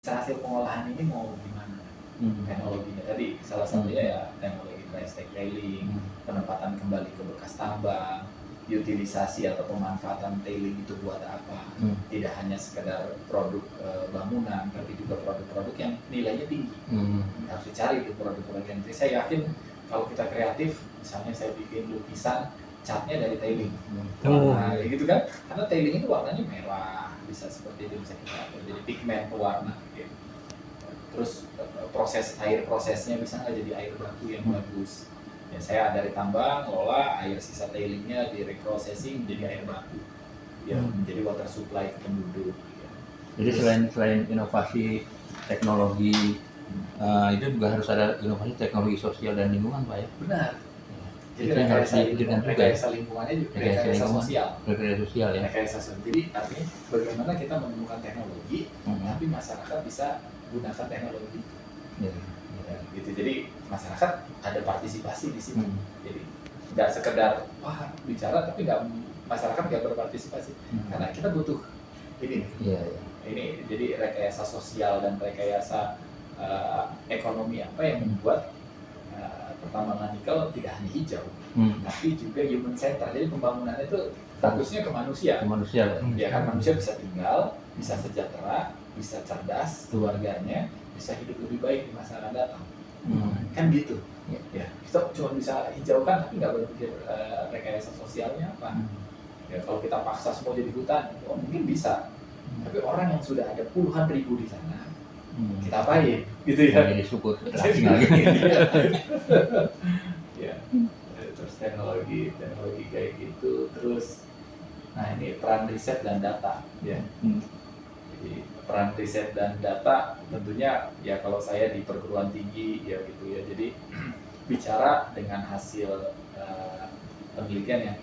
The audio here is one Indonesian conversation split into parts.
hasil pengolahan ini mau gimana teknologinya tadi salah satunya ya teknologi dry stack tailing, penempatan kembali ke bekas tambang, utilisasi atau pemanfaatan tailing itu buat apa, tidak hanya sekedar produk bangunan tapi juga produk-produk yang nilainya tinggi. Harus dicari itu produk-produk yang tinggi. Saya yakin kalau kita kreatif, misalnya saya bikin lukisan catnya dari tailing, warna gitu kan, karena tailing itu warnanya merah, bisa seperti itu, bisa kita jadi pigmen pewarna gitu. Terus prosesnya bisa nggak jadi air baku yang bagus ya, saya dari tambang kelola air sisa tailingnya di reprocessing jadi air baku ya, menjadi water supply ke penduduk ya. Jadi selain inovasi teknologi itu juga harus ada inovasi teknologi sosial dan lingkungan, Pak ya. Benar. Jadi rekayasa lingkungannya juga rekayasa sosial. Rekayasa sosial ya. Rekayasa sosial. Jadi artinya bagaimana kita menemukan teknologi, tapi masyarakat bisa gunakan teknologi. Ya, gitu. Jadi masyarakat ada partisipasi di situ. Jadi nggak sekedar wah bicara tapi masyarakat nggak berpartisipasi. Karena kita butuh ini. Ini jadi rekayasa sosial dan rekayasa ekonomi apa yang membuat pertambangan nikel tidak hanya hijau, tapi juga human center. Jadi pembangunannya itu fokusnya ke manusia. Ya kan, manusia bisa tinggal, bisa sejahtera, bisa cerdas, keluarganya bisa hidup lebih baik di masa akan datang. Kan gitu. Ya, kita cuma bisa hijaukan tapi nggak berpikir rekayasa sosialnya apa. Ya kalau kita paksa semua jadi hutan, mungkin bisa. Tapi orang yang sudah ada puluhan ribu di sana, kita apain gitu ya, jadi suku asing lagi. Ya, terus teknologi kayak gitu. Terus nah ini peran riset dan data ya. Jadi peran riset dan data tentunya ya kalau saya di perguruan tinggi ya gitu ya, jadi bicara dengan hasil penelitian yang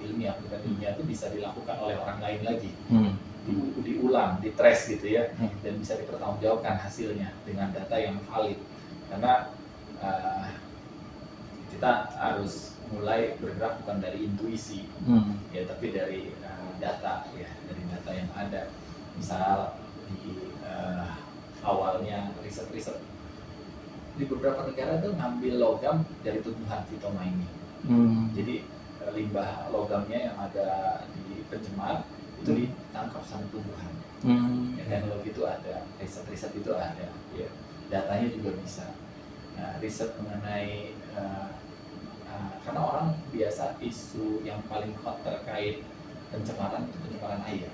ilmiah, bukan ilmiah itu bisa dilakukan oleh orang lain lagi, diulang, ditrace gitu ya, dan bisa dipertanggungjawabkan hasilnya dengan data yang valid. Karena kita harus mulai bergerak bukan dari intuisi, ya, tapi dari data ya, dari data yang ada. Misal di awalnya riset-riset di beberapa negara itu ngambil logam dari tumbuhan phytomining. Jadi limbah logamnya yang ada di pencemar itu ditangkap sama tumbuhan. Ya, teknologi itu ada, riset-riset itu ada, ya, datanya juga bisa. Nah, riset mengenai karena orang biasa isu yang paling hot terkait pencemaran itu pencemaran air.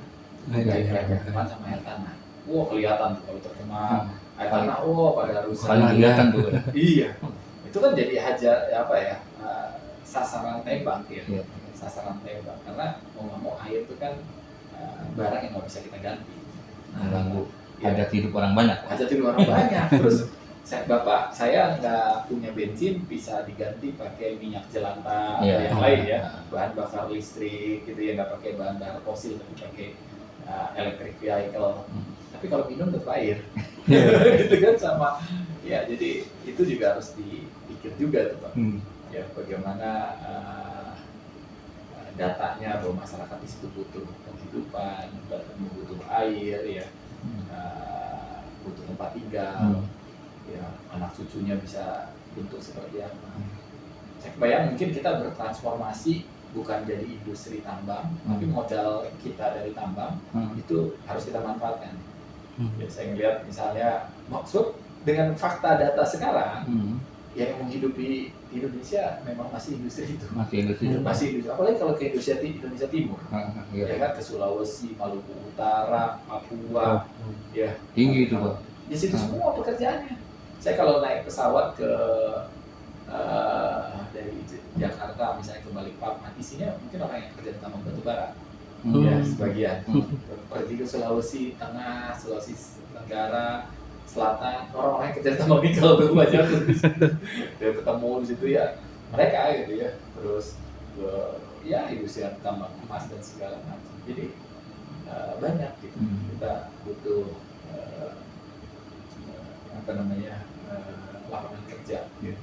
Pencemaran sama air tanah. Wah, kelihatan tuh kalau tercemar air tanah, pada rusak. Kelihatan tuh. Iya. Itu kan jadi sasaran tembak ya. Sasaran tembak, karena mau nggak mau air itu kan barang yang nggak bisa kita ganti. Ganggu hajat hidup orang banyak. Terus bapak saya nggak punya bensin, bisa diganti pakai minyak jelantah atau yang lain ya, bahan bakar listrik gitu ya, nggak pakai bahan bakar fosil tapi pakai electric vehicle. Tapi kalau minum tetap air, gitu kan sama. Ya jadi itu juga harus dipikir juga tuh Pak. Ya bagaimana datanya bahwa masyarakat di situ butuh penghidupan, butuh air ya, butuh tempat tinggal, ya anak cucunya bisa bentuk seperti apa. Saya kebayang mungkin kita bertransformasi bukan jadi industri tambang, tapi modal kita dari tambang itu harus kita manfaatkan. Ya, saya ngelihat misalnya maksud dengan fakta data sekarang, yang menghidupi Indonesia memang masih industri itu. Masih industri. Apalagi kalau ke Indonesia Timur, ya kan, ke Sulawesi, Maluku Utara, Papua, ya tinggi itu Pak. Di situ semua pekerjaannya. Saya kalau naik pesawat ke dari Jakarta misalnya ke Balikpapan, isinya mungkin orang yang kerja di tambang batu bara, ya sebagian. Pergi ke Sulawesi Tengah, Sulawesi Tenggara, Selatan, orang-orang yang kerja di tambang nikel tuh banyak tuh di situ. Dia ketemu di situ ya mereka gitu ya. Terus ya industri tambang emas dan segala macam. Jadi banyak gitu. Kita butuh lapangan kerja gitu.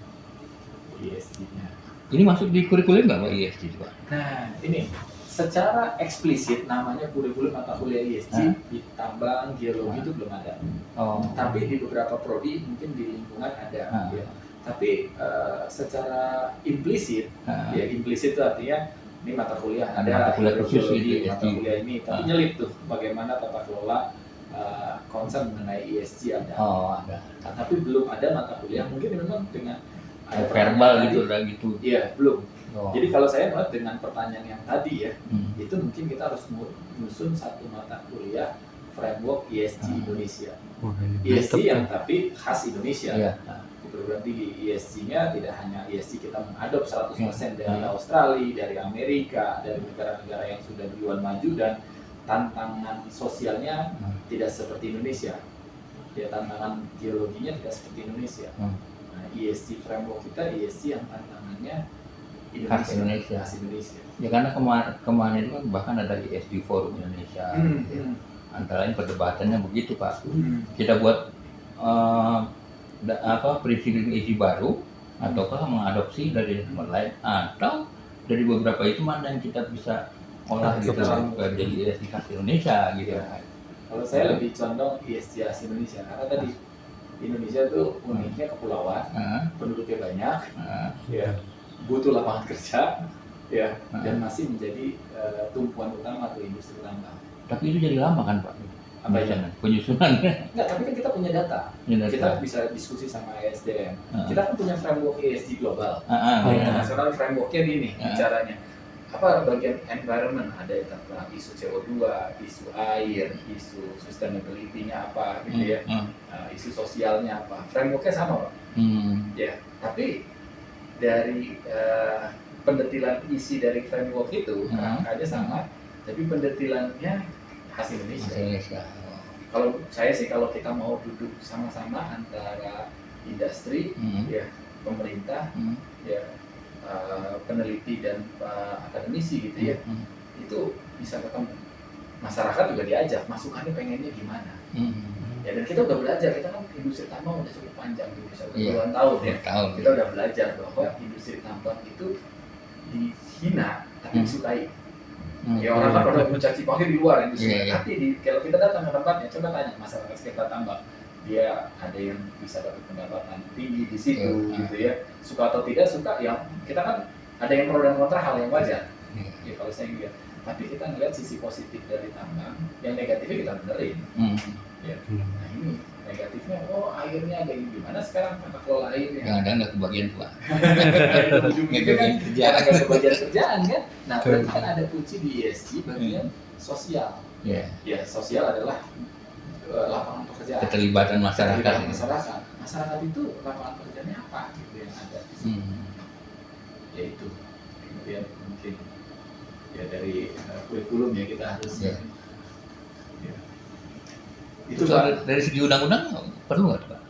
ESG-nya. Ini masuk di kurikulum nggak Pak ESG Pak? Nah ini secara eksplisit namanya kurikulum mata kuliah ESG Hah? di tambang, geologi itu belum ada. Oh. Tapi di beberapa prodi mungkin di lingkungan ada. Ya. Tapi secara implisit, ya implisit itu artinya ini mata kuliah Ada ada mata kuliah khusus hidrogeologi, gitu, mata kuliah ini, tapi nyelip tuh bagaimana tata kelola concern mengenai ESG ada. Oh, ada. Tapi belum ada mata kuliah, mungkin memang dengan ada Verbal pertanyaan gitu tadi. lah gitu. Iya, belum. Oh. Jadi kalau saya melihat dengan pertanyaan yang tadi ya, Hmm. itu mungkin kita harus menyusun satu mata kuliah framework ESG Indonesia. ESG yang tapi khas Indonesia. Iya. Di perguruan tinggi ESG-nya tidak hanya ESG kita mengadop 100% dari Australia, dari Amerika, dari negara-negara yang sudah duluan maju dan tantangan sosialnya tidak seperti Indonesia. Ya, tantangan geologinya tidak seperti Indonesia. Nah, ESG framework kita ESG yang tantangannya Khas Indonesia. Khas Indonesia. Ya karena kemarin itu kan bahkan ada ESG Forum Indonesia. Antara lain perdebatannya begitu Pak. Kita buat prinsip ESG baru ataukah mengadopsi dari tempat lain atau dari beberapa itu mana yang kita bisa olah gitu jadi ESG khas Indonesia gitu. Ya. Kalau saya lebih condong ESG khas Indonesia karena tadi Indonesia tuh uniknya kepulauan, penduduknya banyak, ya butuh lapangan kerja, ya dan masih menjadi tumpuan utama tuh industri tambang. Tapi itu jadi lama kan Pak? Apa ya? Penyusunannya. Enggak, tapi kan kita punya data. Kita bisa diskusi sama ESDM. Kita kan punya framework ESG global. Internasional frameworknya gini caranya. Apa bagian environment ada tentang isu CO2, isu air, isu sustainability-nya apa gitu ya. Isu sosialnya apa. Frameworknya sama Pak. Ya, tapi dari pendetilan isi dari framework itu angkanya sama, tapi pendetilannya khas Indonesia. Kalau saya sih kalau kita mau duduk sama-sama antara industri, ya pemerintah, ya peneliti dan akademisi gitu ya, itu bisa ketemu. Masyarakat juga diajak, masukannya pengennya gimana. Ya dan kita udah belajar, kita kan industri tambang udah cukup panjang, bisa puluhan tahun ya. Kita udah belajar bahwa industri tambang itu dihina tapi disukai. Ya orang kan pada mencaci maki di luar industri, tapi kalau kita datang ke tempatnya, coba tanya masyarakat sekitar tambang, dia ada yang bisa dapat pendapatan tinggi di situ, gitu ya. Suka atau tidak suka, ya kita kan ada yang pro dan kontra, hal yang wajar. Ya kalau saya lihat, tapi kita ngeliat sisi positif dari tambang, yang negatifnya kita benerin. Ya. Nah ini negatifnya, airnya ada yang gimana sekarang tata kelola airnya? Jangan-jangan nggak kebagian Pak. Nggak kebagian kerjaan kan? Nah berarti kan ada kunci di ESG bagian sosial. Ya sosial adalah lapangan pekerjaan. Keterlibatan masyarakat. Masyarakat itu lapangan pekerjaannya apa gitu yang ada di sini. Yaitu kemudian mungkin ya dari kurikulum ya kita harus. Itu dari segi undang-undang perlu nggak Pak?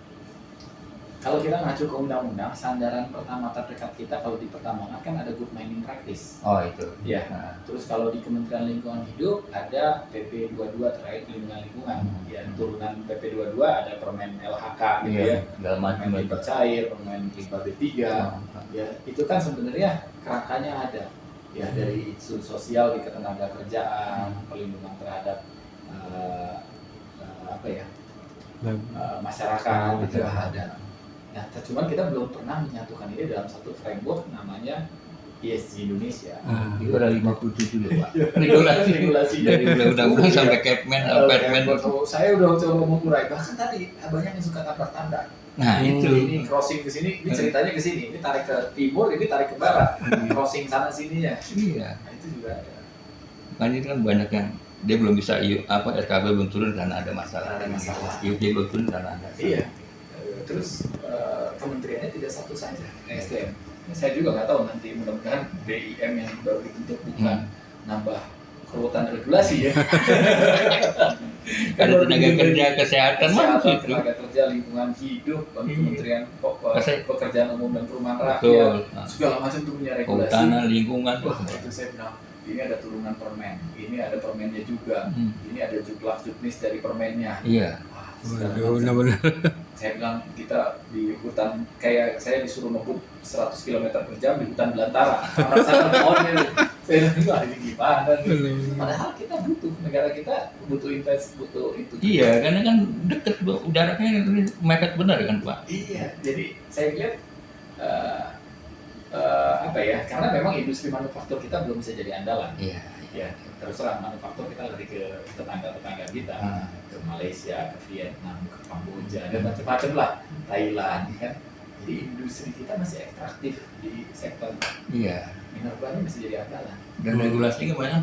Kalau kita ngacu ke undang-undang, sandaran pertama terdekat kita kalau di pertambangan kan ada good mining practice. Oh itu. Ya. Terus kalau di Kementerian Lingkungan Hidup ada PP 22 terkait pelindungan lingkungan. Ya turunan PP 22 ada Permen LHK gitu ya. Permen limbah cair, Permen limbah B3. Ya itu kan sebenarnya kerangkanya ada. Ya dari isu sosial di ketenaga kerjaan, perlindungan terhadap masyarakat itu ada. Nah, cuman kita belum pernah menyatukan ini dalam satu framework namanya ESG Indonesia. Itu ada 57 loh Pak. Regulasi dari undang-undang sampai Kepmen, Permen. Saya udah coba mengurai. Bahkan tadi banyak yang suka tabrak-tabrak. Nah itu. Ini crossing ke sini, ini ceritanya ke sini. Ini tarik ke timur, ini tarik ke barat. Crossing sana sininya. Iya. Nah, itu juga ada. Makanya itu kan banyak yang dia belum bisa RKB belum turun karena ada masalah. IUP belum turun karena ada. Iya. Terus kementeriannya tidak satu saja, SDM. Saya juga nggak tahu nanti mudah-mudahan BIM yang baru dibentuk bukan nambah keruwetan regulasi ya. Ada tenaga kerja kesehatan tenaga kerja lingkungan hidup, Kementerian Pekerjaan Umum dan Perumahan Rakyat, segala macam tuh punya regulasi. Tanah, lingkungan. Itu saya bilang ini ada turunan permen, ini ada permennya juga, ini ada juknis dari permennya. Iya. Benar-benar. Saya bilang kita di hutan, kayak saya disuruh ngebut 100 km per jam di hutan belantara. Orang sana pohonnya Saya bilang ini gimana nih? Padahal kita butuh, negara kita butuh butuh itu. Iya, karena kan deket jaraknya mepet benar kan Pak. Iya, jadi saya lihat apa ya? Karena memang industri manufaktur kita belum bisa jadi andalan. Iya. Ya, terus terang manufaktur kita lari ke tetangga-tetangga kita, ke Malaysia, ke Vietnam, ke Kamboja, dan macam-macam lah, Thailand, kan. Jadi industri kita masih ekstraktif di sektor Iya. minerba ini masih jadi andalan. Dan regulasinya kebanyakan